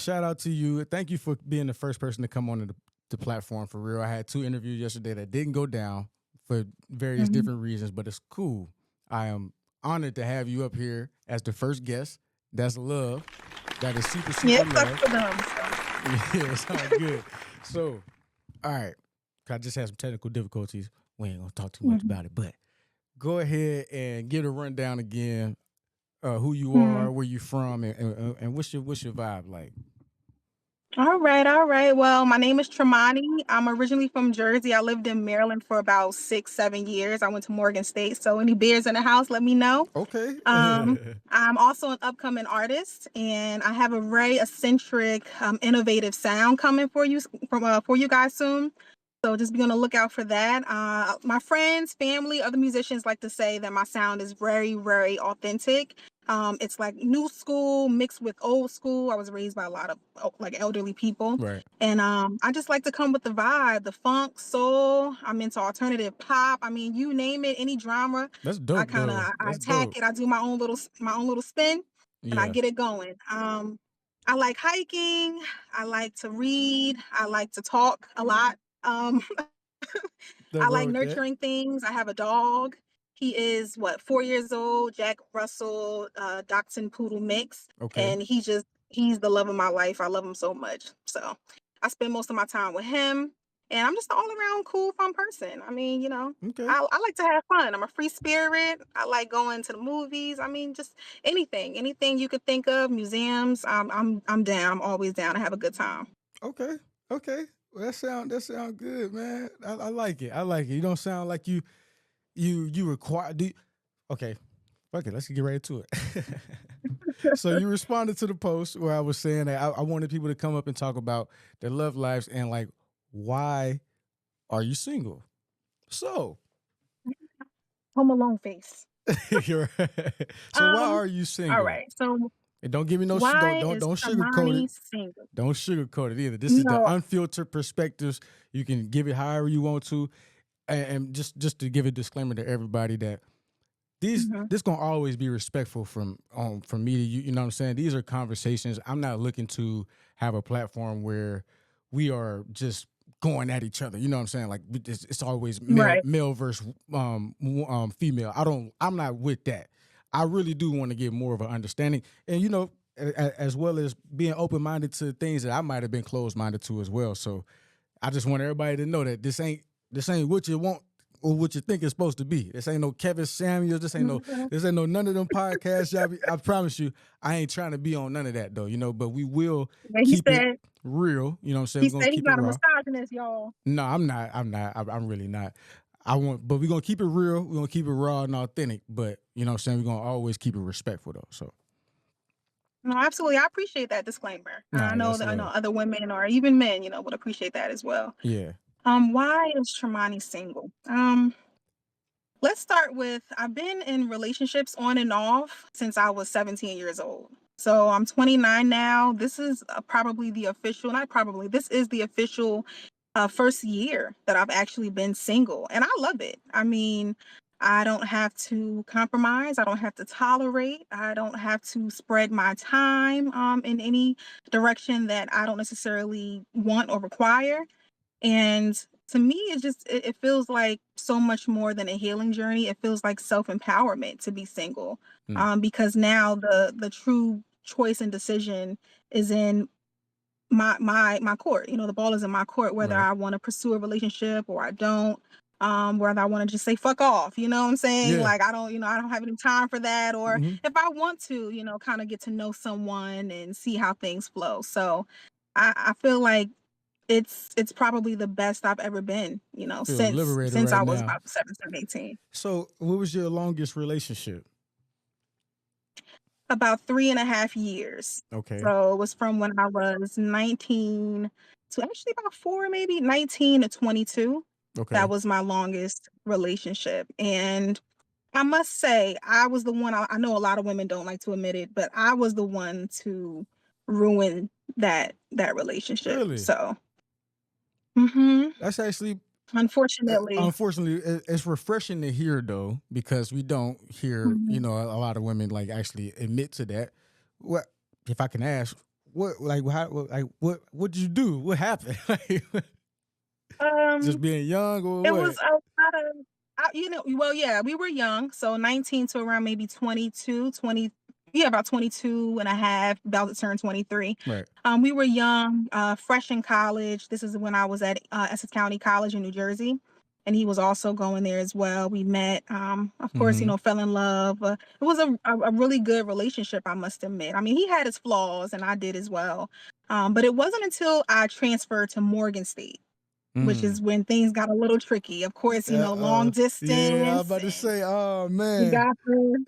shout out to you. Thank you for being the first person to come on the platform for real. I had 2 interviews yesterday that didn't go down for various Mhm. different reasons, but it's cool. I am honored to have you up here as the first guest. That's love. That is super, Yeah, super it sucks love. for them, so Yeah, it's all good. So, all right. I just had some technical difficulties. We ain't gonna talk too much mhm, about it, but go ahead and give a rundown again. Who you mhm. are, where you from, and what's your vibe like? Alright, alright. Well, my name is Trimanii. I'm originally from Jersey. I lived in Maryland for about 6, 7 years. I went to Morgan State, so any bears in the house, let me know. Okay. Um, I'm also an upcoming artist, and I have a very eccentric, innovative sound coming for you guys soon. So just be on the lookout for that. My friends, family, other musicians like to say that my sound is very, very authentic. It's like new school mixed with old school. I was raised by a lot of like elderly people, Right. and I just like to come with the vibe, the funk, soul. I'm into alternative pop. I mean, you name it, any genre. That's I dope kind of though. I That's attack dope. it. I do my own little spin, and I Yeah. get it going. I like hiking. I like to read. I like to talk a lot. I Nothing wrong like with that. nurturing things. I have a dog. He is what, 4 years old, Jack Russell, Dachshund Poodle mix, Okay. and he's the love of my life. I love him so much. So I spend most of my time with him, and I'm just an all around cool, fun person. I mean, Okay. I like to have fun. I'm a free spirit. I like going to the movies. I mean, just anything you could think of, museums. I'm down. I'm always down to have a good time. Okay. Okay. Well, that sound good, man. I like it. I like it. You don't sound like you require. Okay. Okay. Let's get right to it. So you responded to the post where I was saying that I wanted people to come up and talk about their love lives and like why are you single? So Home Alone face. you're so why Um, are you all single? right. So And don't give me no don't why don't is don't sugarcoat it. Trimanii single? Don't sugarcoat it either. This is the No. unfiltered perspectives. You can give it however you want to, and just to give a disclaimer to everybody that these Mhm. this gonna always be respectful from me to you. You know what I'm saying? These are conversations. I'm not looking to have a platform where we are just going at each other. You know what I'm saying? Like it's always Right. male versus female. I'm not with that. I really do want to get more of an understanding, and as well as being open minded to things that I might have been closed minded to as well. So I just want everybody to know that this ain't what you want or what you think it's supposed to be. This ain't no Kevin Samuels. Mhm. This ain't no none of them podcasts. I promise you, I ain't trying to be on none of that though. But we will And keep it real. You know what I'm saying? he We're gonna said he's keep it not a raw. misogynist, y'all. No, I'm not. I'm not. I'm really not. But we're gonna keep it real. We're gonna keep it raw and authentic. But you know what I'm saying? We're gonna always keep it respectful though. So No, absolutely. I appreciate that disclaimer. nah, that's I know love. other women or even men, would appreciate that as well. Yeah. Why is Tremani single? Let's start with I've been in relationships on and off since I was 17 years old. So I'm 29 now. This is probably the official, not probably, this is the official first year that I've actually been single. And I love it. I mean, I don't have to compromise. I don't have to tolerate. I don't have to spread my time in any direction that I don't necessarily want or require. And to me, it feels like so much more than a healing journey. It feels like self-empowerment to be single. Mm, Because now the true choice and decision is in my court. The ball is in my court, whether right. I want to pursue a relationship or I don't. Whether I want to just say fuck off, you know what I'm saying? Yeah. Like I don't have any time for that. Or Hmm. if I want to, kind of get to know someone and see how things flow. So I feel like it's probably the best I've ever been, Feel liberated since right I was now. about 17, 18. So, what was your longest relationship? About 3.5 years. Okay. So it was from when I was 19 to actually about 4, maybe 19 to 22. That Okay. was my longest relationship. And I must say, I was the one, I know a lot of women don't like to admit it, but I was the one to ruin that relationship. Really? So, mhm, That's actually, unfortunately. unfortunately, it's refreshing to hear though, because we don't hear, Mhm. a lot of women like actually admit to that. What, if I can ask, what did you do? What happened? Just Um, being young or it was what? a lot of, well, yeah, we were young, so 19 to around maybe 22, 20, yeah, about 22 and a half, about to turn 23. Right. We were young, fresh in college. This is when I was at Essex County College in New Jersey, and he was also going there as well. We met, of course, Mm-hmm. fell in love. It was a really good relationship, I must admit. I mean, he had his flaws, and I did as well. But it wasn't until I transferred to Morgan State, which Mm. is when things got a little tricky. Of course, long Yeah, I was distance, about to and say, oh we man. got the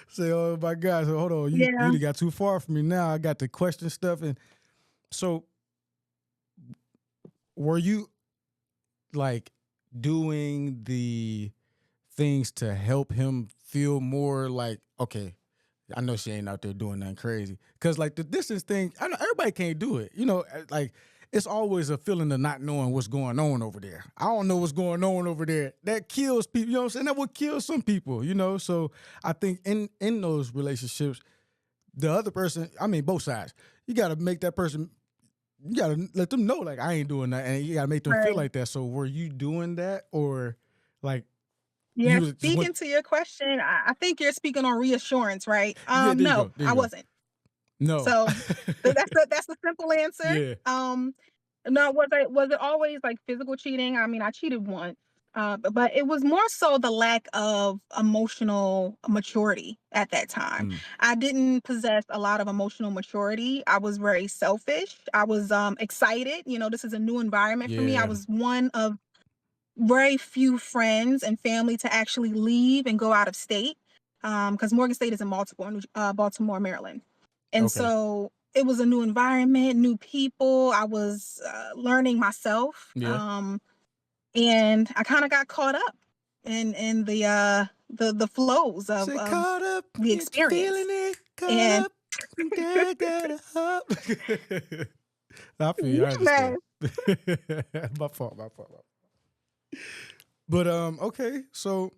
Say, oh my God. So hold on, yeah. you got too far from me now. I got the question stuff. And so were you like doing the things to help him feel more like, okay, I know she ain't out there doing nothing crazy. Cause like the distance thing, I know everybody can't do it. Like it's always a feeling of not knowing what's going on over there. I don't know what's going on over there. That kills people. You know what I'm saying? That would kill some people, So I think in those relationships, the other person, I mean both sides, you gotta make that person, you gotta let them know like I ain't doing that, and you gotta make them feel Right. like that. So were you doing that, or like Yeah, you was just went? speaking to your question, I think you're speaking on reassurance, right? Yeah, there you No, go. There I you go. wasn't. No. So that's the simple answer. Yeah. No, was it always like physical cheating? I mean, I cheated once. But it was more so the lack of emotional maturity at that time. Mm. I didn't possess a lot of emotional maturity. I was very selfish. I was excited. This is a new environment for me. I Yeah. was one of very few friends and family to actually leave and go out of state, because Morgan State is in Baltimore, Maryland. And Okay. so it was a new environment, new people. I was learning myself, Yeah. and I kind of got caught up in the flows of Say of caught up, the get you feeling experience. it, caught And up, got it up. I feel you, I yeah, man. understand. My fault, my fault. But okay, so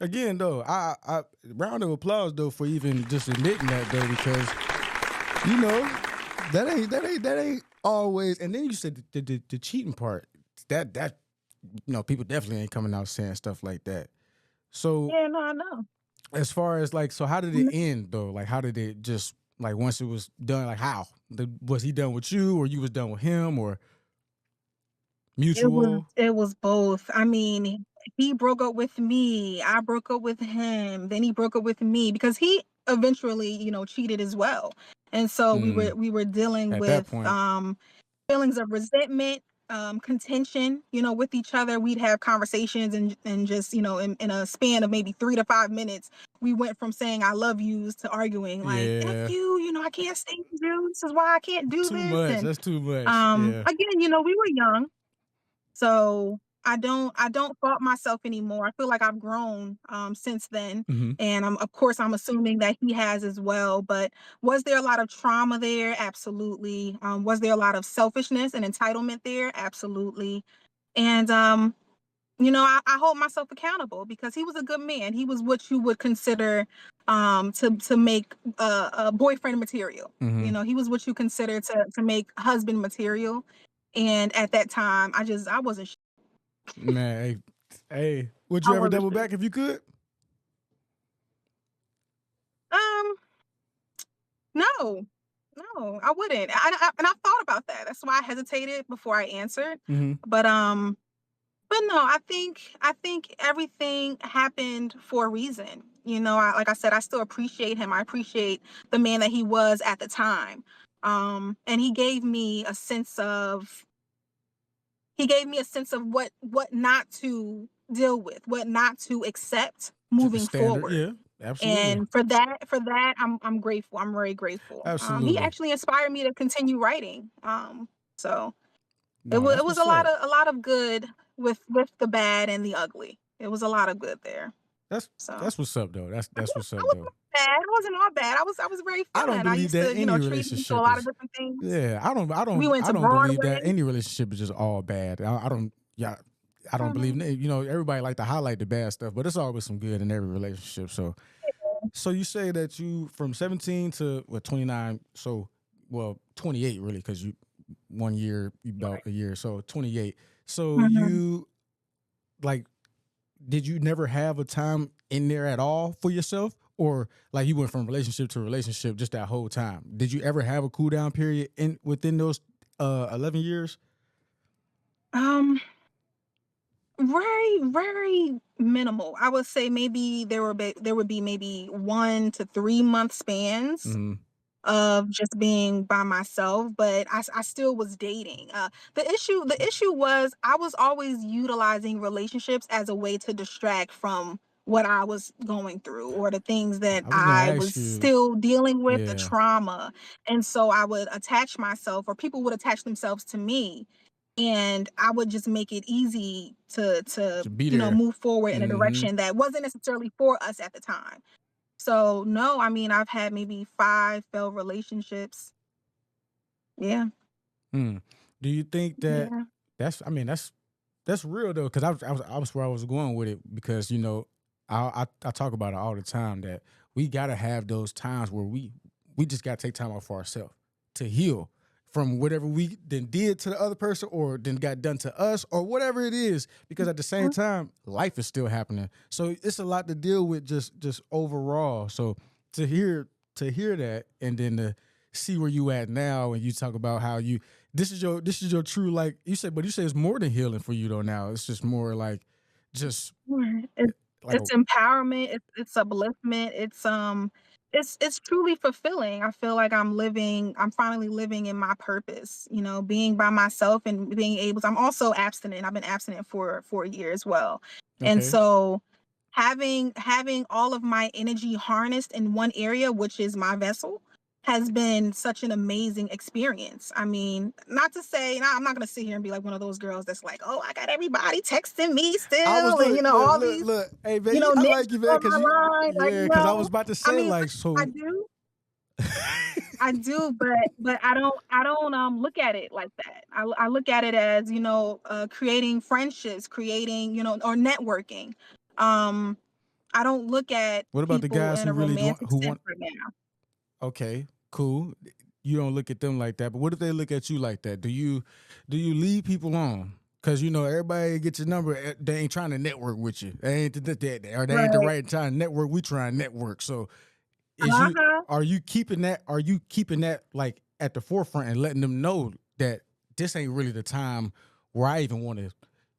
again though, I round of applause though for even just admitting that though, because you know that ain't always. And then you said the cheating part, that people definitely ain't coming out saying stuff like that. So Yeah, no, I know. as far as like, so how did it end though? Like, how did it just like once it was done? Like, how was he done with you, or you was done with him, or It was mutual? it was both. I mean, he broke up with me. I broke up with him. Then he broke up with me because he eventually, cheated as well. And so we were Mm, we were dealing at that with point, feelings of resentment, contention, with each other. We'd have conversations, and just, in a span of maybe 3 to 5 minutes, we went from saying I love yous to arguing like F yeah, you, I can't stand you. This is why I can't do too this. much. And That's too much. Yeah. again, we were young. So I don't fault myself anymore. I feel like I've grown since then. Mm-hmm. And of course I'm assuming that he has as well. But was there a lot of trauma there? Absolutely. Was there a lot of selfishness and entitlement there? Absolutely. And I hold myself accountable because he was a good man. He was what you would consider to make a boyfriend material. Mm-hmm. He was what you consider to make husband material. And at that time, I wasn't Man, hey, would I you ever wasn't double sure. back if you could? Um, no, no, I wouldn't. And I thought about that. That's why I hesitated before I answered. Mm-hmm. But no, I think everything happened for a reason. Like I said, I still appreciate him. I appreciate the man that he was at the time. And he gave me a sense of what not to deal with, what not to accept moving Standard, forward. yeah, absolutely, And for that, I'm grateful. I'm very grateful. He absolutely. actually inspired me to continue writing. So it No, was it that's was what's up. a lot of good with the bad and the ugly. It was a lot of good there. That's So that's what's up though. That's what's I up wasn't though. bad. It wasn't all bad. I was very I don't fun. I believe used that to, any treat him to a relationship lot of is. different things. Yeah, I don't. I We don't. went I to don't believe Broadway. that any relationship is just all bad. I don't. Yeah, I don't believe. Mhm. Everybody like to highlight the bad stuff, but it's always some good in every relationship. So So you say that you from 17 to what 29, so well 28 really because you 1 year you about Right. a year, so 28. So Mhm. you like did you never have a time in there at all for yourself? Or like you went from relationship to relationship just that whole time? Did you ever have a cool down period in within those 11 years? Um, very minimal. I would say maybe there would be maybe 1 to 3 month spans Hmm. of just being by myself, but I still was dating. The issue was I was always utilizing relationships as a way to distract from what I was going through or the things that I was gonna I was ask you, still dealing with, the yeah, trauma. And so I would attach myself or people would attach themselves to me, and I would just make it easy to to be there. move forward in a Hmm. direction that wasn't necessarily for us at the time. So, no, I mean, I've had maybe 5 failed relationships. Yeah, Hmm. Do you think that yeah. that's? I mean, that's real though, because I was where I was going with it because I talk about it all the time that we gotta have those times where we just gotta take time off for ourselves to heal from whatever we then did to the other person or then got done to us or whatever it is because at the same Mhm. time life is still happening, so it's a lot to deal with just overall. So to hear that and then to see where you at now and you talk about how you this is your true, like you said, but you say it's more than healing for you though now. It's just more like just Right. like a It's empowerment, it's upliftment, it's truly fulfilling. I feel like I'm finally living in my purpose, being by myself and being able to. I'm also abstinent. I've been abstinent for a year as well. And okay. so having all of my energy harnessed in one area, which is my vessel, has been such an amazing experience. I mean, not to say, and I'm not gonna sit here and be like one of those girls that's like, oh, I got everybody texting me I was still, and look look all look these look. Hey man, I niggas like you man on because my you line, like, yeah because I was no. about to I say mean, like I so. do, I do, but I don't look at it like that. I look at it as creating friendships, creating or networking. Um, I don't look at What about the people guys in who a really want romantic who sense want? right now. Okay, cool. You don't look at them like that, but what if they look at you like that? Do you leave people on? Cause everybody gets your number. They ain't trying to network with you. They ain't or they ain't the Right. right time to network. We try and network. So is you Uh-huh. are you keeping that like at the forefront and letting them know that this ain't really the time where I even want to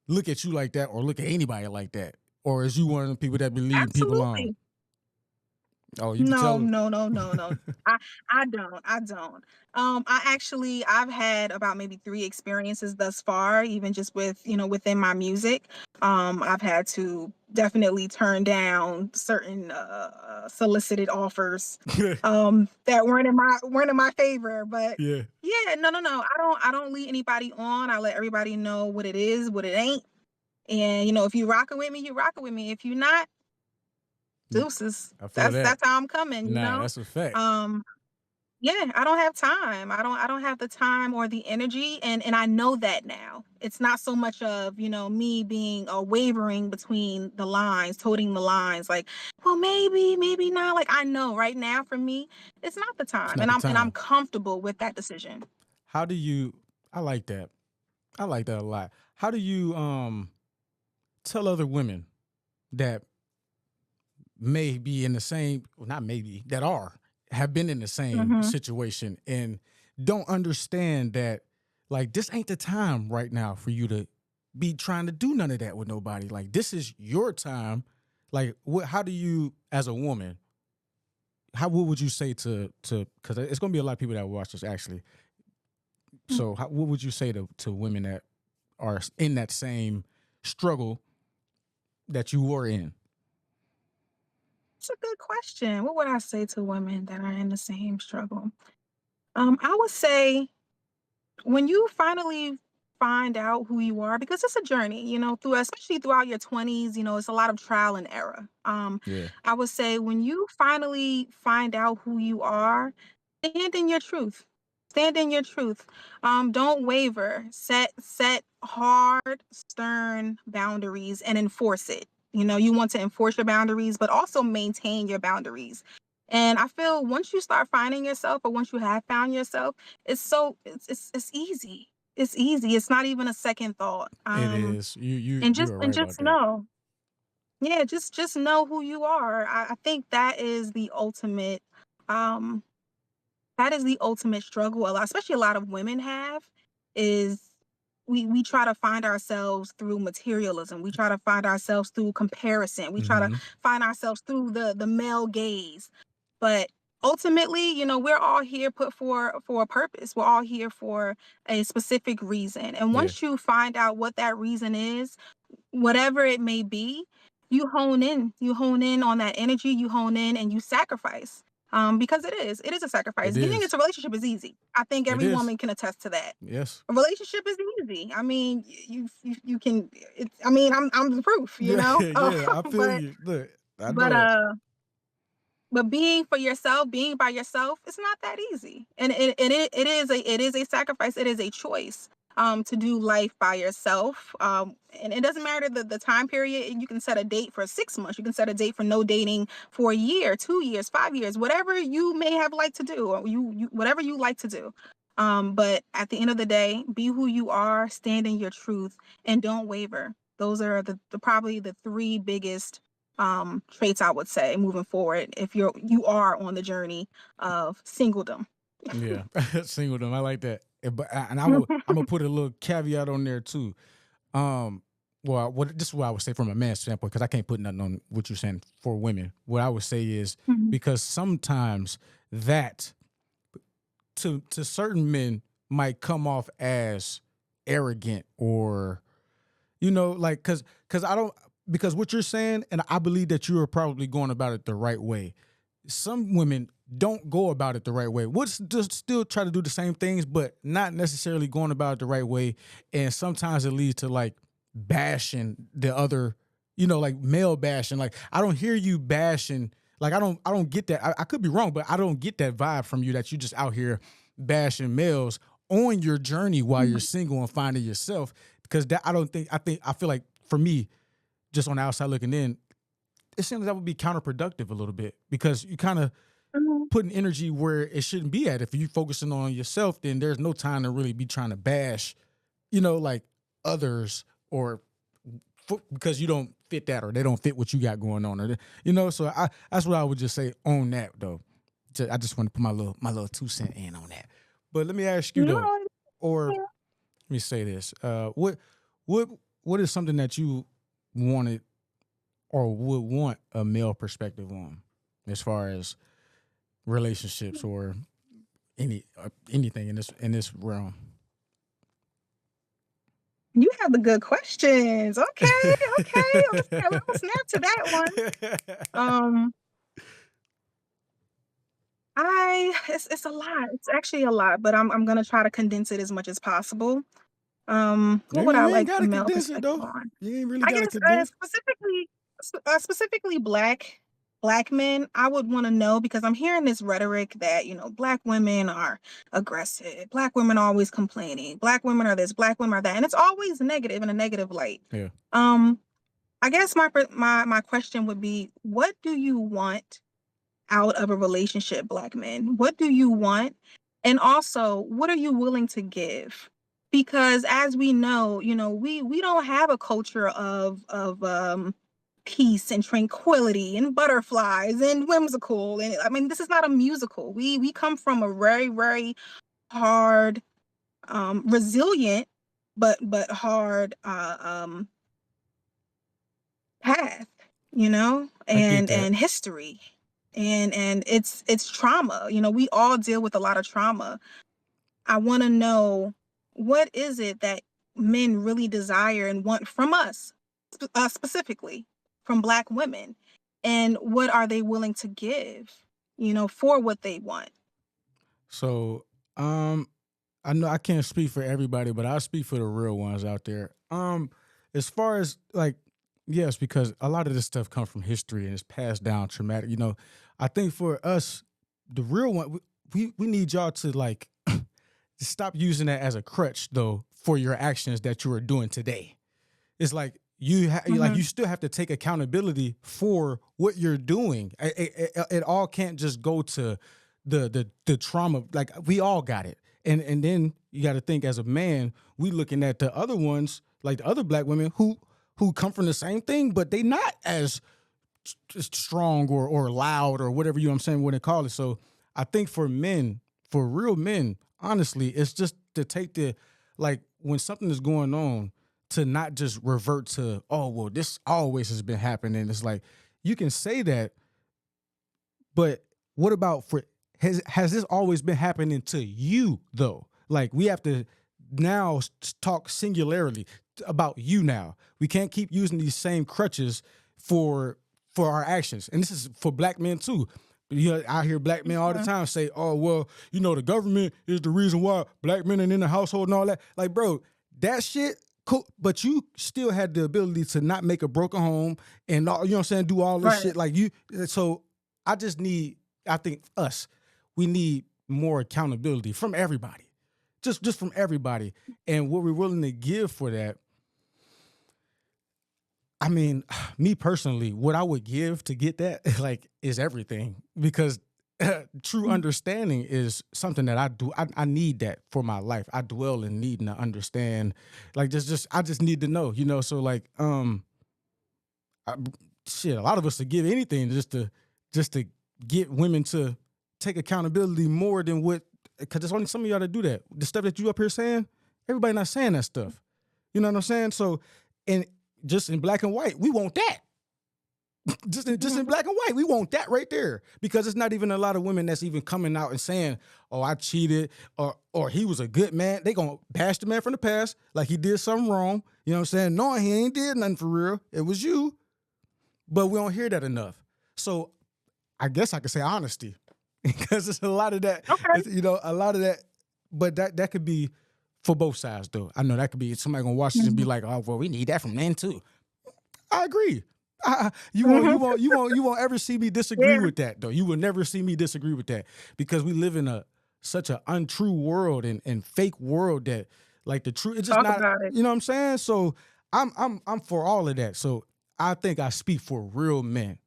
look at you like that or look at anybody like that? Or is you one of the people that be leading people on? Absolutely. Oh, you be No, telling. no, no, no, no. I I don't. I don't. I've had about maybe 3 experiences thus far, even just within my music. I've had to definitely turn down certain solicited offers that weren't in my favor, but Yeah. yeah, no, no, no. I don't lead anybody on. I let everybody know what it is, what it ain't. And if you rocking with me, you rocking with me. If you not, Mm, deuces. I feel That's that. how I'm coming. Nah, that's a fact. Um, yeah, I don't have time. I don't have the time or the energy, and I know that now. It's not so much of, me being wavering between the lines, toting the lines like, well, maybe not. Like I know right now for me, it's not the It's time. not And the I'm time. comfortable with that decision. How do you I like that. I like that a lot. How do you tell other women that may be in the same, well, not maybe, that have been in the same Hmm. situation and don't understand that like this ain't the time right now for you to be trying to do none of that with nobody. Like this is your time. Like how do you as a woman, what would you say to because it's gonna be a lot of people that watch this actually. So what would you say to women that are in that same struggle that you were in? It's a good question. What would I say to women that are in the same struggle? I would say when you finally find out who you are, because it's a journey, through especially throughout your 20s, it's a lot of trial and error. Yeah. I would say when you finally find out who you are, stand in your truth. Stand in your truth. Don't waver. Set hard, stern boundaries and enforce it. You want to enforce your boundaries, but also maintain your boundaries. And I feel once you start finding yourself, or once you have found yourself, it's easy. It's easy. It's not even a second thought. It is. And You just are and right about just that. know. Yeah, just know who you are. I think um that is the ultimate struggle a lot, especially a lot of women have, is we try to find ourselves through materialism. We try to find ourselves through comparison. We try to Hmm. find ourselves through the male gaze. But ultimately, we're all here put for a purpose. We're all here for a specific reason. And Yeah, once you find out what that reason is, whatever it may be, you hone in on that energy, you hone in and you sacrifice. Because it is a sacrifice. it Getting is. into a relationship is easy. I think It every is. woman can attest to that. Yes. A relationship is easy. I mean, you can. I mean, I'm the proof. Yeah, yeah. I feel But you. Look, I but know it. uh, but being for yourself, being by yourself, it's not that easy. And it is a sacrifice. It is a choice to do life by yourself. And it doesn't matter the time period. And you can set a date for 6 months. You can set a date for no dating for a year, 2 years, 5 years, whatever you may have liked to do, or you whatever you like to do. But at the end of the day, be who you are, stand in your truth, and don't waver. Those are the probably the three biggest traits, I would say, moving forward, if you are on the journey of singledom. Yeah, singledom. I like that. And I'm gonna put a little caveat on there too. Um, well, what this is what I would say from a man's standpoint, because I can't put nothing on what you're saying for women. What I would say is, Mhm. because sometimes that to certain men might come off as arrogant, or like, because I don't, because what you're saying, and I believe that you are probably going about it the right way. Some women don't go about it the right way. Would just still try to do the same things, but not necessarily going about it the right way. And sometimes it leads to like bashing the other, like male bashing. Like, I don't hear you bashing. Like, I don't get that. I could be wrong, but I don't get that vibe from you that you just out here bashing males on your journey while you're Mhm. single and finding yourself. Because that, I feel like, for me, just on the outside looking in, it seems that would be counterproductive a little bit, because you kind of Mhm. putting energy where it shouldn't be at. If you're focusing on yourself, then there's no time to really be trying to bash, like others, or because you don't fit that, or they don't fit what you got going on, or So that's what I would just say on that though. I just want to put my little 2 cent in on that. But let me ask you though, No, or yeah. let me say this: what what is something that you wanted or would want a male perspective on, as far as relationships, or anything in this realm? You have the good questions. Okay, okay. Let's snap to that one. Um, it's a lot. It's actually a lot, but I'm gonna try to condense it as much as possible. What would I You ain't like got the to male condense it perspective though. on? You ain't really I got to guess condense. specifically black men, I would want to know, because I'm hearing this rhetoric that black women are aggressive, black women are always complaining, black women are this, black women are that, and it's always negative, in a negative light. Yeah. Um, I guess my question would be, what do you want out of a relationship, black men? What do you want? And also, what are you willing to give? Because as we know, we don't have a culture of peace and tranquility and butterflies and whimsical. And I mean, this is not a musical. We come from a very, very hard, resilient, but hard path, I get that. and history, and it's trauma. We all deal with a lot of trauma. I want to know, what is it that men really desire and want from us, specifically from black women, and what are they willing to give, for what they want. So, I know I can't speak for everybody, but I'll speak for the real ones out there. As far as like, yes, because a lot of this stuff comes from history and it's passed down traumatic. I think for us, the real one, we need y'all to like stop using that as a crutch though for your actions that you are doing today. It's like like you still have to take accountability for what you're doing. It all can't just go to the trauma. Like we all got it, and then you got to think as a man, we looking at the other ones, like the other black women who come from the same thing, but they not as strong or loud or whatever you know what I'm saying what they call it. So I think for men, for real men, honestly, it's just to take the like when something is going on, to not just revert to, oh, well, this always has been happening. It's like, you can say that, but what about has this always been happening to you though? Like we have to now talk singularly about you now. We can't keep using these same crutches for our actions. And this is for black men too. I hear black men all the time say, oh, well, the government is the reason why black men are in the household and all that. Like, bro, that shit, cool. But you still had the ability to not make a broken home and all, you know what I'm saying, do all this shit. Like so I think we need more accountability from everybody. Just from everybody. And what we're willing to give for that. I mean, me personally, what I would give to get that, like, is everything, because true understanding is something that I do. I need that for my life. I dwell in needing to understand, like, I just need to know, so like, a lot of us would give anything just to get women to take accountability more than because there's only some of y'all that do that. The stuff that you up here saying, everybody not saying that stuff. You know what I'm saying? So, and just in black and white, we want that. just in black and white, we want that right there, because it's not even a lot of women that's even coming out and saying, "Oh, I cheated," or "He was a good man." They gonna bash the man from the past like he did something wrong. You know what I'm saying? No, he ain't did nothing for real. It was you. But we don't hear that enough. So I guess I could say honesty, because it's a lot of that. Okay. A lot of that. But that could be for both sides, though. I know that could be somebody gonna watch this and be like, "Oh, well, we need that from men too." I agree. You won't ever see me disagree with that, though. You will never see me disagree with that, because we live in such an untrue world and fake world that, like, the truth, it's just not. You know what I'm saying? So I'm for all of that. So I think I speak for real men.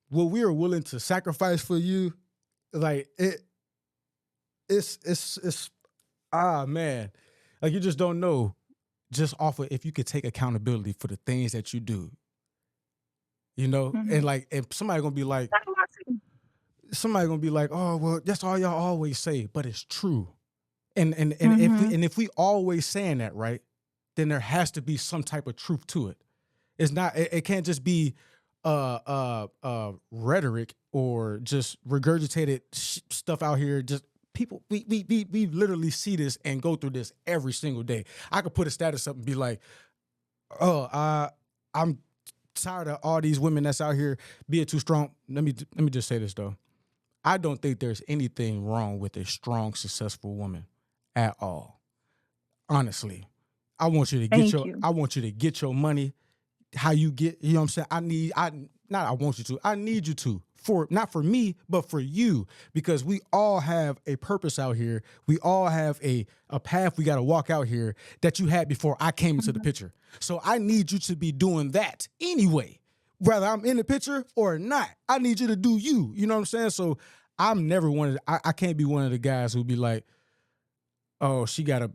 What we are willing to sacrifice for you, like it's man, like, you just don't know. Just off of if you could take accountability for the things that you do, and like, and somebody gonna be like, "Oh, well, that's all y'all always say," but it's true. And if we always saying that, right, then there has to be some type of truth to it. It's not. It can't just be rhetoric or just regurgitated stuff out here. Just people, we literally see this and go through this every single day. I could put a status up and be like, "Oh, I'm tired of all these women that's out here being too strong." Let me just say this, though. I don't think there's anything wrong with a strong, successful woman at all. Honestly, I want you to get your money. How you get, you know what I'm saying? I need you to, not for me, but for you, because we all have a purpose out here. We all have a path we got to walk out here that you had before I came into the picture. So I need you to be doing that anyway, whether I'm in the picture or not. I need you to do you. You know what I'm saying? So I'm never I can't be one of the guys who be like, "Oh, she got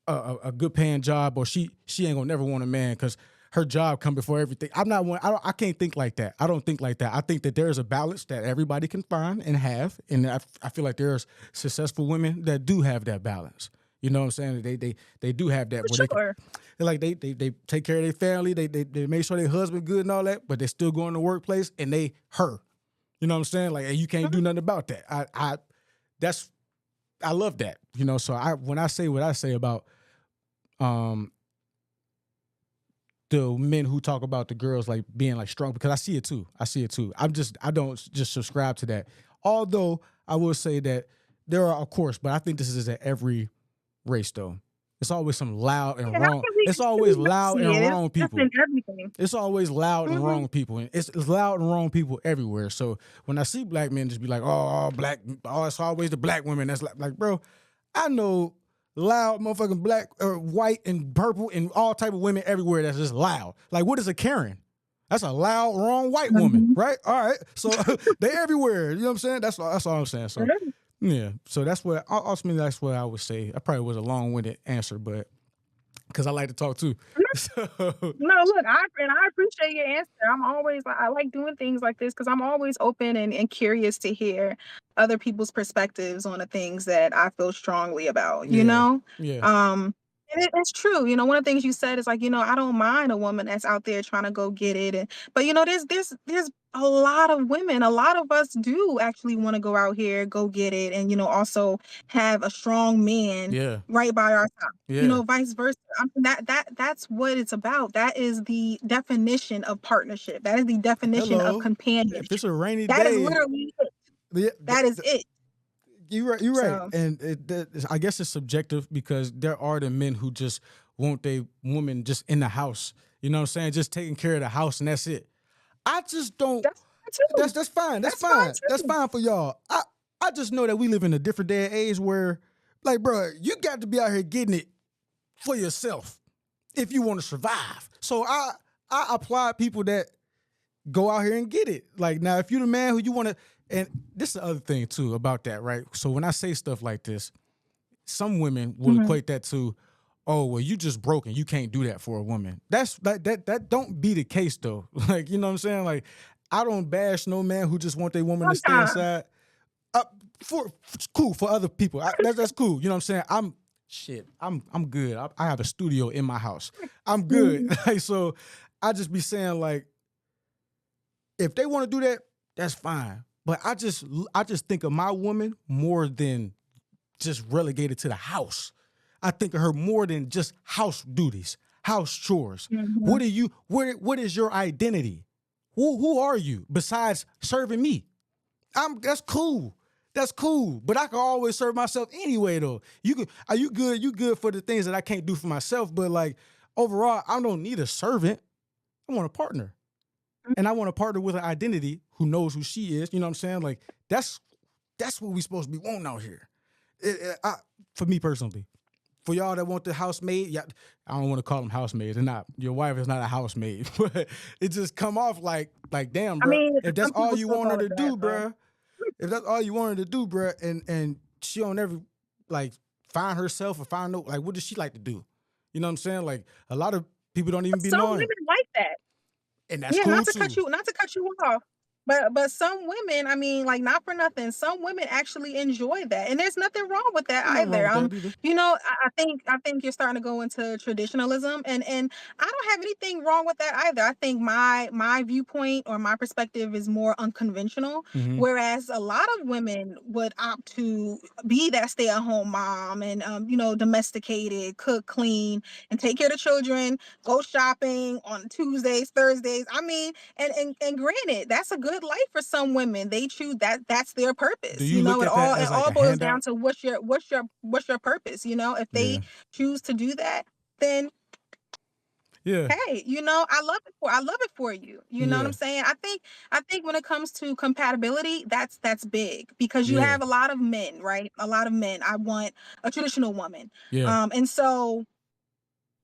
a good paying job, or she ain't gonna never want a man because her job come before everything." I'm not one. I can't think like that. I don't think like that. I think that there's a balance that everybody can find and have, and I feel like there's successful women that do have that balance. You know what I'm saying? They do have that. Sure. They take care of their family. They make sure their husband good and all that, but they still go in the workplace and they her. You know what I'm saying? Like, and you can't do nothing about that. I love that. So when I say what I say about the men who talk about the girls like being like strong, because I see it too. I don't just subscribe to that. Although I will say that there are, of course, but I think this is at every race though. It's always some loud and wrong. It's always loud and wrong people. It's always loud and wrong people. And it's loud and wrong people everywhere. So when I see black men just be like, "Oh, black, oh, it's always the black women." That's like, bro, I know loud motherfucking black or white and purple and all type of women everywhere that's just loud. Like, what is a Karen? That's a loud, wrong white woman, Mhm. right? All right. So they everywhere. You know what I'm saying? That's all I'm saying. So yeah. So that's what ultimately that's what I would say. I probably was a long-winded answer, but because I like to talk too. So No, look, I appreciate your answer. I like doing things like this because I'm always open and curious to hear other people's perspectives on the things that I feel strongly about, you yeah. know? Yeah. And it's true. One of the things you said is like, I don't mind a woman that's out there trying to go get it. But there's a lot of women, a lot of us do actually want to go out here, go get it, and also have a strong man Yeah. right by our side. Yeah. Vice versa. I mean, that's what it's about. That is the definition of partnership. That is the definition of Hello. companionship. If it's a rainy That is day, literally it. yeah, That is it. you're right. You're right. So And I guess it's subjective because there are the men who just want a woman just in the house. You know what I'm saying? Just taking care of the house and that's it. I just don't. that's fine too. That's fine. That's That's fine fine. That's too. fine for y'all. I just know that we live in a different day and age where, like, bro, you got to be out here getting it for yourself if you want to survive. So I applaud people that go out here and get it. Like, now, if you're the man who you want to, and this is the other thing too about that, right? So when I say stuff like this, some women will Mhm. equate that to, oh, well, you just broken. You can't do that for a woman. That's that don't be the case though. Like, you know what I'm saying? Like, I don't bash no man who just want their woman to stay Sometimes. inside. It's cool for other people. That's cool. You know what I'm saying? I'm good. I have a studio in my house. I'm good. Mhm. Like, so I just be saying, like, if they want to do that, that's fine. But I just think of my woman more than just relegated to the house. I think of her more than just house duties, house chores. Mhm. What are you? What is your identity? Who are you besides serving me? That's cool. That's cool. But I can always serve myself anyway though. Are you good? You good for the things that I can't do for myself, but like overall, I don't need a servant. I want a partner. And I want to partner with an identity who knows who she is. You know what I'm saying? Like that's what we supposed to be wanting out here. For me personally, for y'all that want the housemaid, yeah, I don't want to call them housemaids. They're not. Your wife is not a housemaid, but it just come off like damn, I bro. mean, If that's some all people you still want her call it to that, do, but bro. If that's all you want her to do, bro, and she don't ever like find herself or find no like what does she like to do? You know what I'm saying? Like a lot of people don't even be some knowing, women like that. and that's Yeah, cool too. not to cut you off, but some women, I mean, like not for nothing, some women actually enjoy that, and there's nothing wrong with that Ain't nothing wrong either. with that either. I think you're starting to go into traditionalism, and I don't have anything wrong with that either. I think my viewpoint or my perspective is more unconventional, Mm-hmm. whereas a lot of women would opt to be that stay-at-home mom and domesticated, cook, clean, and take care of the children, go shopping on Tuesdays, Thursdays. I mean, and granted, that's a good life for some women. They choose that. That's their Do purpose. you look It at that all as like a boils down handout? to what's your purpose. If they Yeah. choose to do that, then Yeah. hey, I love it for you. You know what I'm Yeah. saying? I think when it comes to compatibility, that's big because you Yeah. have a lot of men, right? A lot of men. I want a traditional woman. Yeah. And so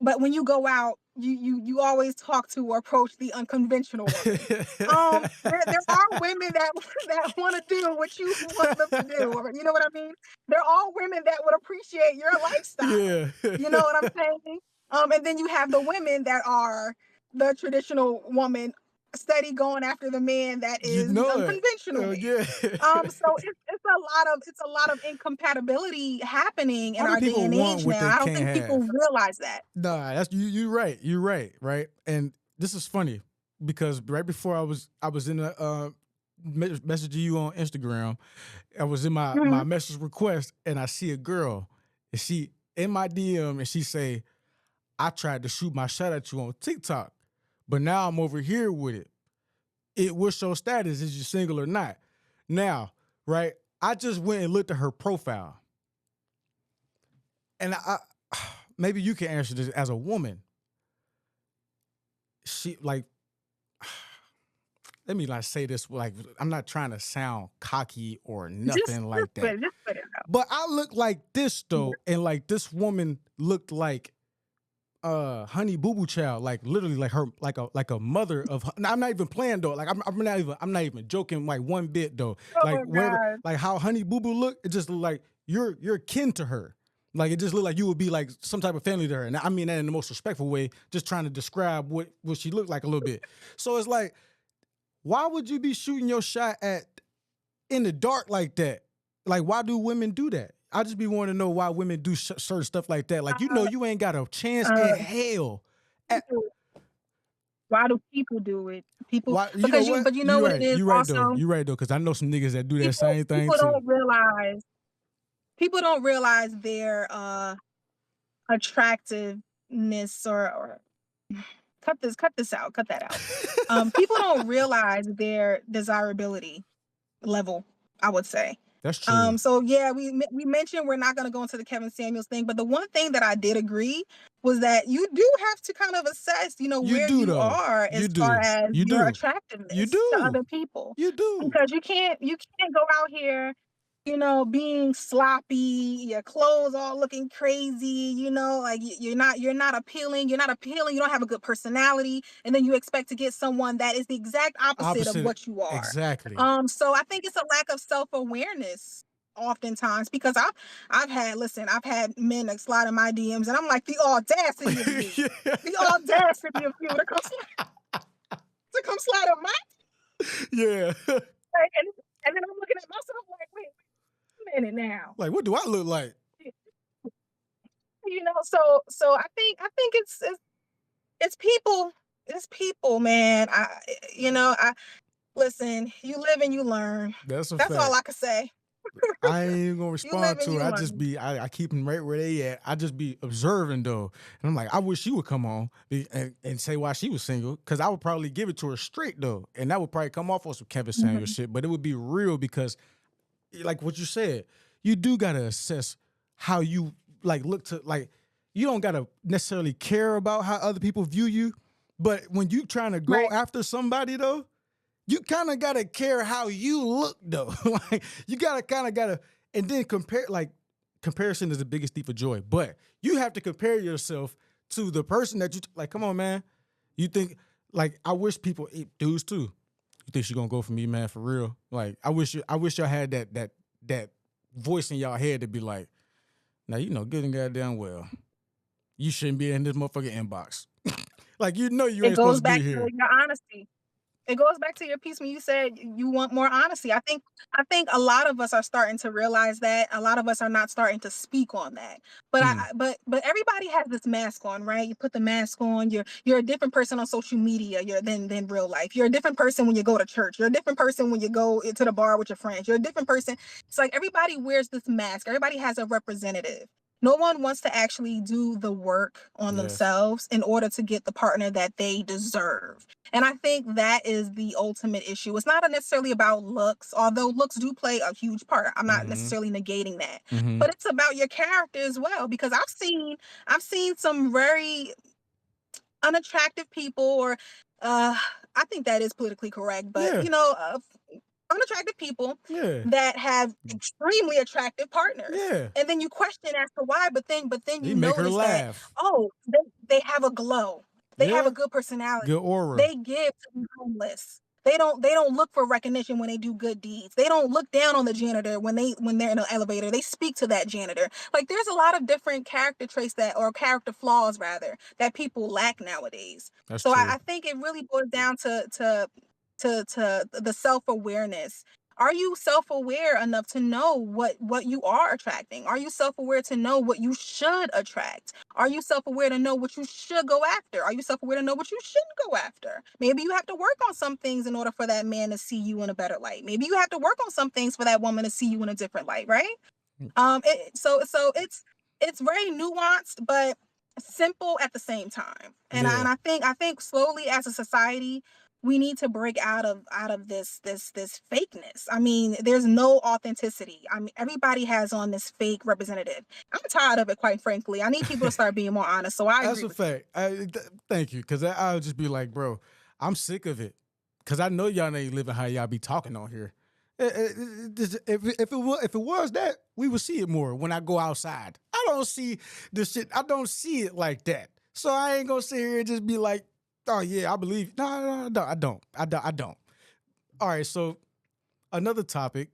but when you go out, you always talk to or approach the unconventional woman. There are women that that want to do what you want them to do, or you know what I mean. There are women that would appreciate your lifestyle. Yeah. You know what I'm saying? And then you have the women that are the traditional woman, steady going after the man that You is the know it. unconventional Oh man. yeah. So it's a lot of incompatibility happening in How do our day people and want age what now. they I don't can't think people have? realize that. Nah, that's you right. You're right, right? And this is funny because right before I was in a messaging you on Instagram, I was in my Mhm. message request and I see a girl and she in my DM and she say, I tried to shoot my shot at you on TikTok, but now I'm over here with it. What's your status? Is you single or not? Now, right? I just went and looked at her profile. And I maybe you can answer this as a woman. She like let me like say this like I'm not trying to sound cocky or Just nothing like that. just put it out. But I look like this though, and like this woman looked like Honey Boo Boo Child, like literally like her, like a mother of. I'm not even playing though. Like I'm not even joking like one bit though. Like Oh wherever, God. like how Honey Boo Boo look, it just look like you're kin to her. Like it just looked like you would be like some type of family to her, and I mean that in the most respectful way. Just trying to describe what she looked like a little bit. So it's like, why would you be shooting your shot at in the dark like that? Like, why do women do that? I just be wanting to know why women do certain stuff like that. Like, you ain't got a chance in Uh, hell. At, people- why do people do it? People why? You know because you what? but you know what it is You right though. also. You right though. Because I know some niggas that do that People same thing people too. don't realize people don't realize their attractiveness or cut this out, cut that out. People don't realize their desirability level, I would say. That's true. So yeah, we mentioned we're not going to go into the Kevin Samuels thing, but the one thing that I did agree was that you do have to kind of assess, You where do you though. are You as far do. as You your do. You attractiveness to do. other people, You do. because you can't go out here, being sloppy, your clothes all looking crazy, like you're not appealing, you don't have a good personality, and then you expect to get someone that is the exact opposite of Opposite. what you are. Exactly. So I think it's a lack of self-awareness oftentimes, because I've had men that slide in my DMs and I'm like, the audacity of you. The audacity of you to come slide on my Yeah. and then I'm looking at myself like, wait a minute now. Like, what do I look like? So I think it's people, man. I listen, you live and you learn. That's a That's all fact. I can say. I ain't even gonna You live respond and to you it. learn. I keep them right where they at. I just be observing though. And I'm like, I wish she would come on and say why she was single. Cause I would probably give it to her straight though. And that would probably come off on some Kevin Samuel Mhm. shit, but it would be real because like what you said, you do gotta assess how you like look to like you don't gotta necessarily care about how other people view you. But when you trying to go Right. after somebody though, you kind of gotta care how you look though. Like you gotta, and then compare. Like comparison is the biggest thief of joy. But you have to compare yourself to the person that you like. Come on, man. You think like I wish people dudes too. You think she gonna go for me, man? For real? Like I wish y'all had that voice in y'all head to be like, now good and goddamn well, you shouldn't be in this motherfucking inbox. Like you It ain't supposed goes to be back to here. your honesty. It goes back to your piece when you said you want more honesty. I think a lot of us are starting to realize that. A lot of us are not starting to speak on that. But Hmm. but everybody has this mask on, right? You put the mask on. You're a different person on social media. Than real life. You're a different person when you go to church. You're a different person when you go to the bar with your friends. You're a different person. It's like everybody wears this mask. Everybody has a representative. No one wants to actually do the work on Yes. themselves in order to get the partner that they deserve. And I think that is the ultimate issue. It's not necessarily about looks, although looks do play a huge part. I'm not Mm-hmm. necessarily negating that. Mm-hmm. But it's about your character as well, because I've seen some very unattractive people, or I think that is politically correct, but Yeah. unattractive people Yeah. that have extremely attractive partners. Yeah. And then you question as to why, but then He you make her notice that, laugh. oh, they have a glow. They have a Yeah. good personality. Good aura. They give to the homeless. They don't look for recognition when they do good deeds. They don't look down on the janitor when they're in an elevator. They speak to that janitor. Like there's a lot of different character traits or character flaws rather, that people lack nowadays. That's So I, true. I think it really boils down to the self-awareness. Are you self-aware enough to know what you are attracting? Are you self-aware to know what you should attract? Are you self-aware to know what you should go after? Are you self-aware to know what you shouldn't go after? Maybe you have to work on some things in order for that man to see you in a better light. Maybe you have to work on some things for that woman to see you in a different light, right? So it's very nuanced, but simple at the same time. And Yeah. I think slowly as a society, we need to break out of this fakeness. I mean, there's no authenticity. I mean, everybody has on this fake representative. I'm tired of it, quite frankly. I need people to start being more honest. So I That's agree a with you. fact. Thank you. Cause I would just be like, bro, I'm sick of it. Cause I know y'all ain't living how y'all be talking on here. If it was that, we would see it more when I go outside. I don't see the shit. I don't see it like that. So I ain't gonna sit here and just be like, oh yeah, I believe. No, I don't. I don't. All right, so another topic,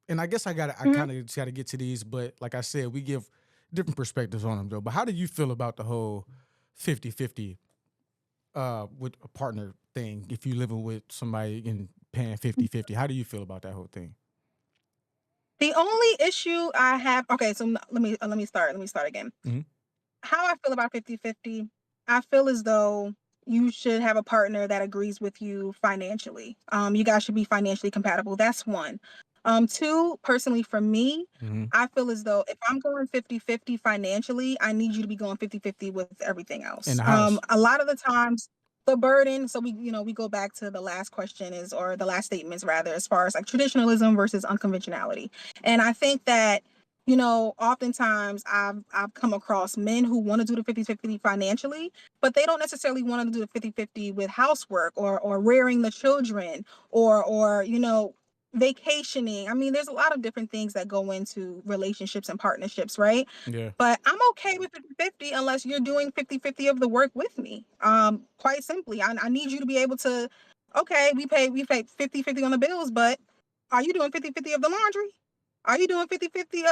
and I guess I Mhm. kind of just gotta get to these, but like I said, we give different perspectives on them though. But how do you feel about the whole 50-50 with a partner thing? If you living with somebody and paying 50-50, how do you feel about that whole thing? The only issue I have, okay, so let me start again. Mhm. How I feel about 50-50, I feel as though you should have a partner that agrees with you financially. You guys should be financially compatible. That's one. Two, personally for me, Mhm. I feel as though if I'm going 50-50 financially, I need you to be going 50-50 with everything In else. the house. A lot of the times the burden, so we go back to the last question is, or the last statements rather, as far as like traditionalism versus unconventionality. And I think that oftentimes I've come across men who want to do the 50-50 financially, but they don't necessarily want to do the 50-50 with housework or rearing the children or vacationing. I mean, there's a lot of different things that go into relationships and partnerships, right? Yeah. But I'm okay with 50-50 unless you're doing 50-50 of the work with me. Quite simply, I need you to be able to, okay, we pay 50-50 on the bills, but are you doing 50-50 of the laundry? Are you doing 50-50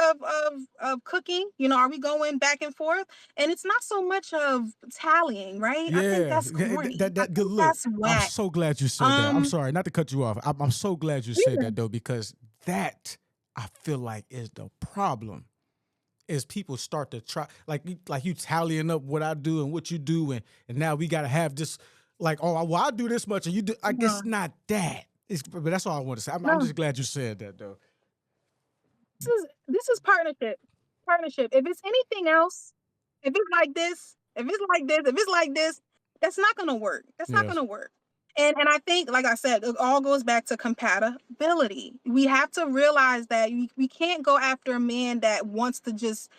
of cooking? Are we going back and forth? And it's not so much of tallying, right? I think Yeah, that's corny. I that good think look. that's I'm whack. so glad you said that. I'm Um, sorry, not to cut you off. I'm so glad you said yeah, that though, because that I feel like is the problem. Is people start to try like you tallying up what I do and what you do, and now we gotta have this like, oh well, I do this much and you do. I guess no, it's not that. But that's all I want to say. I'm no. just glad you said that though. This is partnership. Partnership. If it's anything else, if it's like this, that's not gonna work. That's not Yes. gonna work. And I think, like I said, it all goes back to compatibility. We have to realize that we can't go after a man that wants to just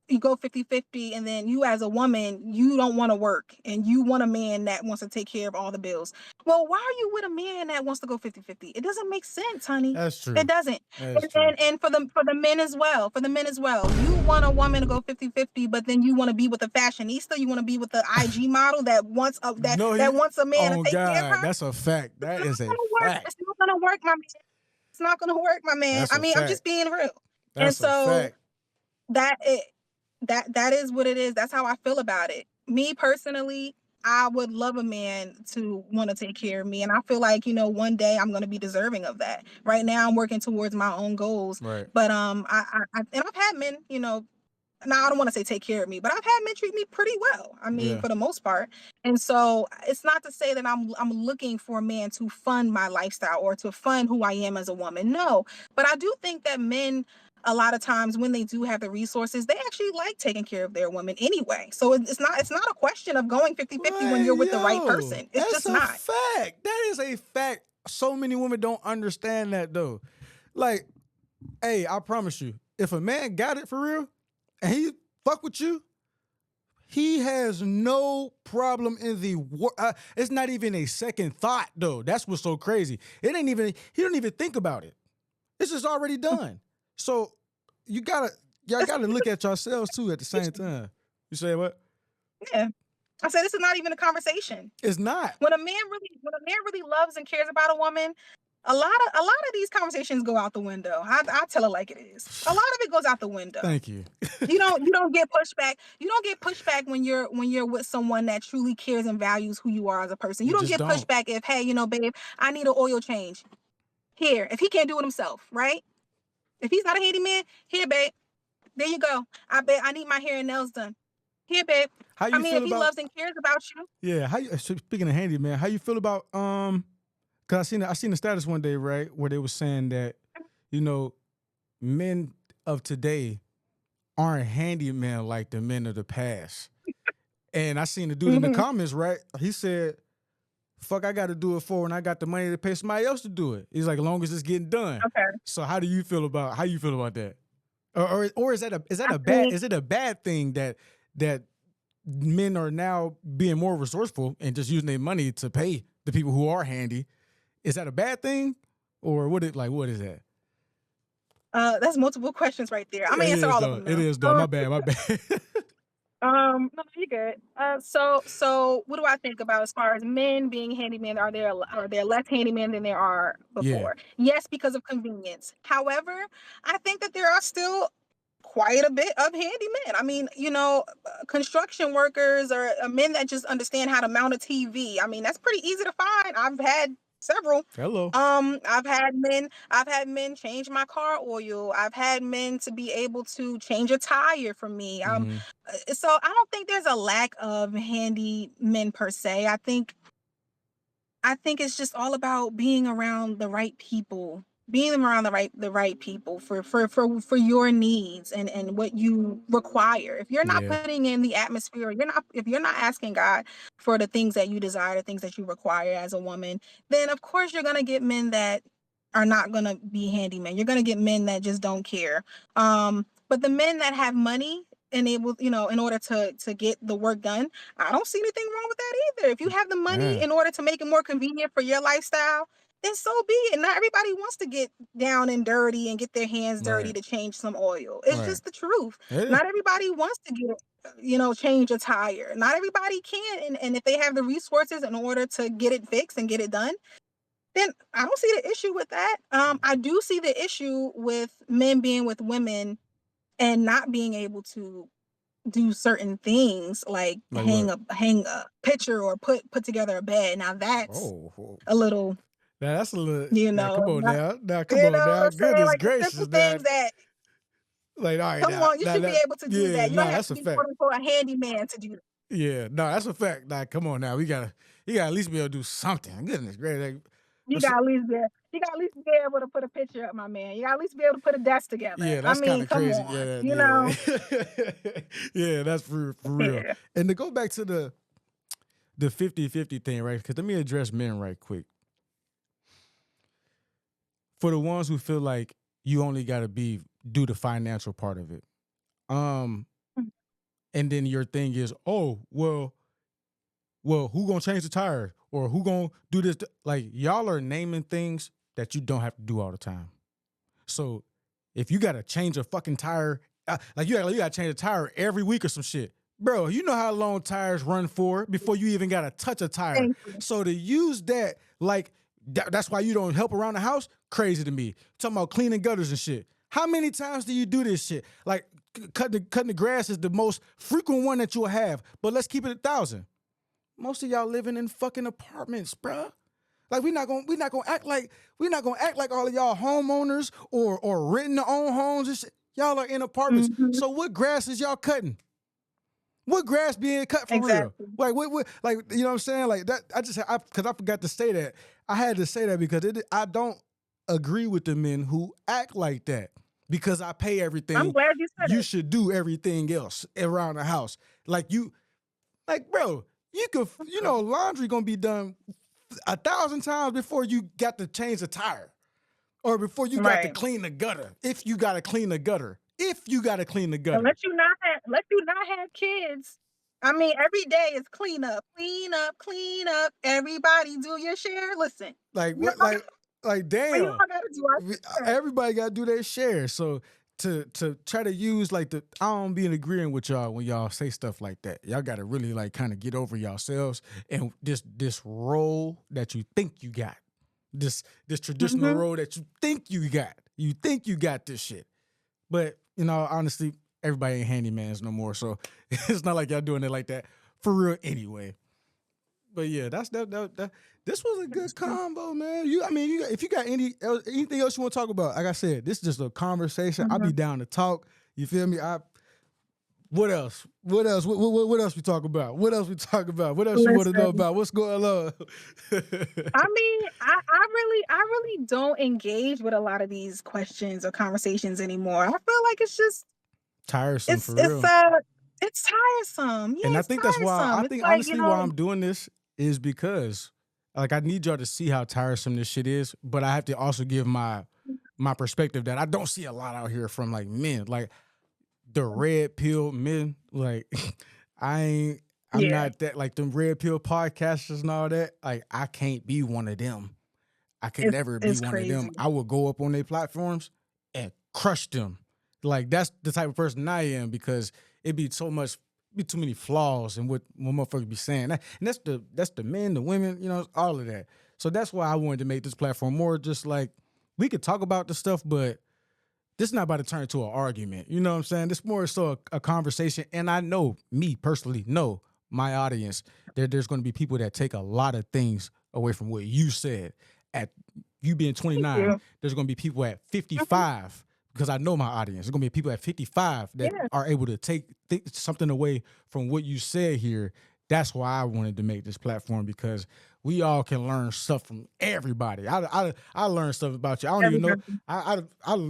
you go 50-50, and then you as a woman, you don't want to work and you want a man that wants to take care of all the bills. Well, why are you with a man that wants to go 50-50? It doesn't make sense, honey. That's It true. doesn't. That's and, true. and, and for the men as well, you want a woman to go 50-50, but then you want to be with a fashionista, you want to be with the IG model that wants a No, that you. wants a man to Oh take care of God, her. that's a fact. It's That not is a gonna work. fact. It's not gonna work, my man. It's not gonna work, my man. That's I a mean, I'm fact. just being real. And That's a so fact. that it that is what it is. That's how I feel about it. Me personally, I would love a man to want to take care of me, and I feel like one day I'm going to be deserving of that. Right now, I'm working towards my own goals, Right. but and I've had men, now I don't want to say take care of me, but I've had men treat me pretty well. I mean, Yeah. for the most part. And so it's not to say that I'm looking for a man to fund my lifestyle or to fund who I am as a woman. No, but I do think that men, a lot of times when they do have the resources, they actually like taking care of their women anyway. So it's not a question of going 50-50 when Well, you're with the right yo, person. It's that's just a not. fact. That is a fact. So many women don't understand that though. Like, hey, I promise you, if a man got it for real and he fuck with you, he has no problem in the world. It's not even a second thought though. That's what's so crazy. It ain't even. He don't even think about it. It's just already done. So y'all It's gotta look at yourselves too at the same time. You say what? Yeah. I said this is not even a conversation. It's not. When a man really loves and cares about a woman, a lot of these conversations go out the window. I tell it like it is. A lot of it goes out the window. Thank you. You don't get pushback. You don't get pushback when you're with someone that truly cares and values who you are as a person. You You don't just get don't. pushback if, hey, babe, I need an oil change. Here, if he can't do it himself, right? If he's not a handyman, here, babe, there you go. I bet I need my hair and nails done. Here, babe. How I you mean, feel if he about? loves and cares about you, Yeah. How you? Speaking of handy, man, how you feel about? Cause I seen the status one day, right, where they were saying that, you know, men of today aren't handymen like the men of the past. And I seen the dude in the mhm, comments, right? He said, "Fuck, I got to do it for when I got the money to pay somebody else to do it." He's like, "As long as it's getting done." okay. So how you feel about that? Or is that I a bad think is it a bad thing that men are now being more resourceful and just using their money to pay the people who are handy? Is that a bad thing? Or what is that? That's multiple questions right there. I'm gonna It answer is all of though. them It though. is though. My bad. No, you're good. So what do I think about as far as men being handyman? Are there less handyman than there are Yeah. before? Yes, because of convenience. However, I think that there are still quite a bit of handymen. I mean, construction workers or men that just understand how to mount a TV. I mean, that's pretty easy to find. I've had several. Hello. I've had men change my car oil. I've had men to be able to change a tire for me. Mm-hmm. So I don't think there's a lack of handy men per se. I think it's just all about being around the right people, being around the right people for your needs and what you require. If you're not Yeah. putting in the atmosphere, if you're not asking God for the things that you desire, the things that you require as a woman, then of course you're gonna get men that are not gonna be handymen. You're gonna get men that just don't care. But the men that have money and able, in order to get the work done, I don't see anything wrong with that either. If you have the money Yeah. in order to make it more convenient for your lifestyle, then so be it. Not everybody wants to get down and dirty and get their hands dirty Right. to change some oil. It's Right. just the truth. Yeah. Not everybody wants to change a tire. Not everybody can. And if they have the resources in order to get it fixed and get it done, then I don't see the issue with that. I do see the issue with men being with women and not being able to do certain things like Like hang what? a picture or put together a bed. Now that's Oh. a little, Now that's a little. Now come on not, now. Now come on what now. I'm saying? Goodness Like the simple gracious, things man. that, Like all right come now. on, you Now should be that. able to do Yeah. that. You don't No, have that's to a be fact. quote unquote a handyman to do that. Yeah. No, that's a fact. Like come on now. You gotta at least be able to do something. Goodness gracious. Like, You what's- got at least be, you got at least be able to put a picture up, my man. You got at least be able to put a desk together. yeah, I that's kind mean, of come crazy. on, Yeah. Yeah. Yeah. That's for real. Yeah. And to go back to the 50-50 thing, right? Because let me address men right quick. For the ones who feel like you only got to do the financial part of it. And then your thing is, oh, well, who gonna change the tire? Or who gonna do this? Like, y'all are naming things that you don't have to do all the time. So if you gotta change a fucking tire, like you gotta change a tire every week or some shit. Bro, you know how long tires run for before you even gotta touch a tire. Thank you. So to use that, like, that's why you don't help around the house, crazy to me. Talking about cleaning gutters and shit. How many times do you do this shit? Like, cutting the grass is the most frequent one that you'll have, but let's keep it 1,000. Most of y'all living in fucking apartments, bruh. Like we're not gonna act like all of y'all homeowners or renting their own homes and shit. Y'all are in apartments. Mhm. So what grass is y'all cutting? What grass being cut for Exactly. real? Like what like you know what I'm saying? Like that because I forgot to say that. I had to say that because I don't agree with the men who act like that. Because I pay everything. I'm glad you said You it. should do everything else around the house. Like bro, laundry gonna be done 1,000 times before you got to change the tire or before you got to Right. clean the gutter. If you got to clean the gutter. And let you not have kids. I mean, every day is clean up, clean up, clean up. Everybody do your share. Listen, Like we what? all, Like we damn. all gotta do our share. Everybody got to do their share. So to try to use like I don't be in agreeing with y'all when y'all say stuff like that. Y'all got to really like kind of get over yourselves and this role that you think you got. This traditional role that you think you got. You think you got this shit. But, honestly, everybody ain't handymans no more. So it's not like y'all doing it like that for real anyway. But yeah, this was a good combo, man. If you got anything else you want to talk about, like I said, this is just a conversation. I'll be down to talk. You feel me? What else? What else? What else we talk about? What else we talk about? What else you want to know about? What's going on? I mean, I really don't engage with a lot of these questions or conversations anymore. I feel like it's just tiresome for it's real. it's tiresome. Yeah, And I it's think that's why tiresome. I think It's like, honestly why I'm doing this is because like I need y'all to see how tiresome this shit is, but I have to also give my perspective that I don't see a lot out here from like men. Like the red pill men, like I'm Yeah. not that like them red pill podcasters and all that. Like I can't be one of them. I could never be It's one of them. crazy. I would go up on their platforms and crush them. Like that's the type of person I am because it'd be so much, be too many flaws in what motherfuckers be saying. And that's the men, the women, you know, all of that. So that's why I wanted to make this platform more just like we could talk about the stuff, but this is not about to turn into an argument. You know what I'm saying? This more so a conversation. And I know me personally, know my audience, there's going to be people that take a lot of things away from what you said. At you being Thank 29, you. there's going to be people at Mhm. 55 because I know my audience. There's going to be people at 55 that Yeah. are able to take something away from what you said here. That's why I wanted to make this platform because we all can learn stuff from everybody. I learned stuff about you. I don't even know. Everybody.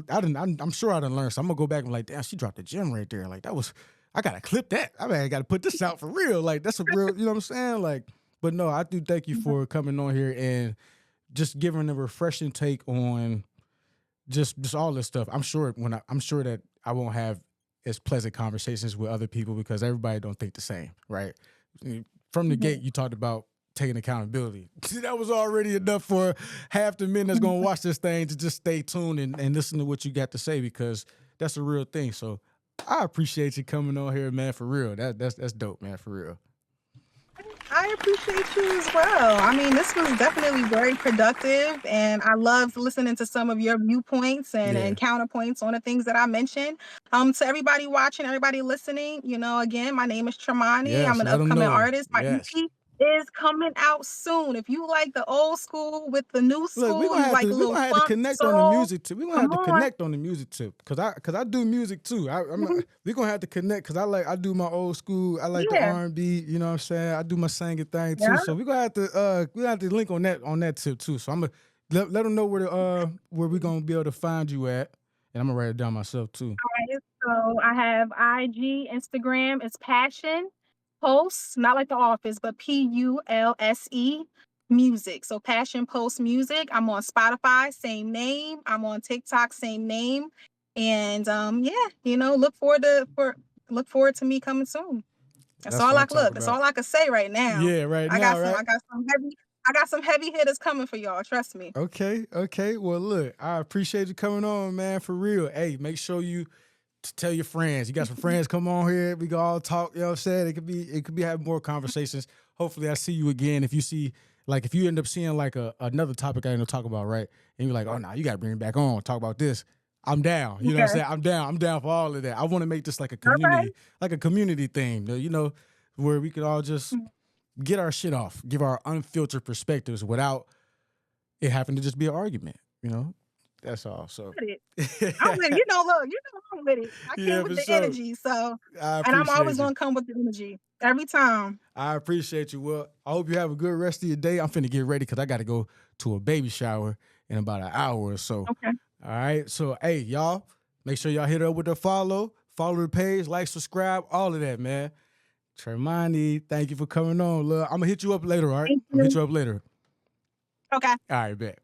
I didn't. I'm sure I didn't learn. So I'm gonna go back and like, damn, she dropped a gem right there. Like that was. I gotta clip that. I mean, I gotta put this out for real. Like that's a real. You know what I'm saying? Like, but no, I do thank you Mhm. for coming on here and just giving a refreshing take on just all this stuff. I'm sure that I won't have as pleasant conversations with other people because everybody don't think the same, right? From the gate, Mhm. you talked about taking accountability. That was already enough for half the men that's gonna Mhm. watch this thing to just stay tuned and listen to what you got to say because that's a real thing. So I appreciate you coming on here, man, for real. That's dope, man, for real. I appreciate you as well. I mean, this was definitely very productive, and I loved listening to some of your viewpoints and Yeah. counterpoints on the things that I mentioned. To everybody watching, everybody listening, again, my name is Trimanii. I'm Yes, an let them upcoming know. artist. My Yes. EP is coming out soon. If you like the old school with the new Look, school, you like a we're little gonna have to funk, connect on the soul, music too. We're gonna come have to on. connect on the music too. Cause I do music too. Mhm. We're gonna have to connect because I do my old school. I like the Yeah, R&B, you know what I'm saying? I do my singing thing too. yeah. So we gonna have to link on that tip too. So I'm gonna let them know where we're gonna be able to find you at. And I'm gonna write it down myself too. Right, so I have IG, Instagram, it's Passion Posts, not like The Office, but PULSE Music. So Passion Post Music. I'm on Spotify, same name. I'm on TikTok, same name. And yeah, look forward to me coming soon. That's That's all what I I'm can talking look. That's about. all I can say right now. Yeah, right now, right? I got some heavy hitters coming for y'all. Trust me. Okay, okay. Well, look, I appreciate you coming on, man, for real. Hey, make sure you tell your friends. You got some friends come on here. We can all talk, you know what I'm saying? It could be having more conversations. Hopefully I see you again. If you see like if you end up seeing like another topic I didn't talk about, right? And you're like, oh no, you gotta bring it back on, talk about this. I'm down. You know what I'm Okay. saying? I'm down. I'm down for all of that. I want to make this All right. like a community thing, you know, where we could all just get our shit off, give our unfiltered perspectives without it having to just be an argument, you know? That's all. So With it. I'm with it. Look, I'm with it. I came yeah, with for the sure. energy, so I and I'm always appreciate you. gonna come with the energy every time. I appreciate you. Well, I hope you have a good rest of your day. I'm finna get ready because I got to go to a baby shower in about an hour or so. Okay. All right. So, hey, y'all, make sure y'all hit up with the follow the page, like, subscribe, all of that, man. Trimanii, thank you for coming on, love. I'm gonna hit you up later, all right? Thank I'm gonna hit you. you up later. Okay. All right, bet.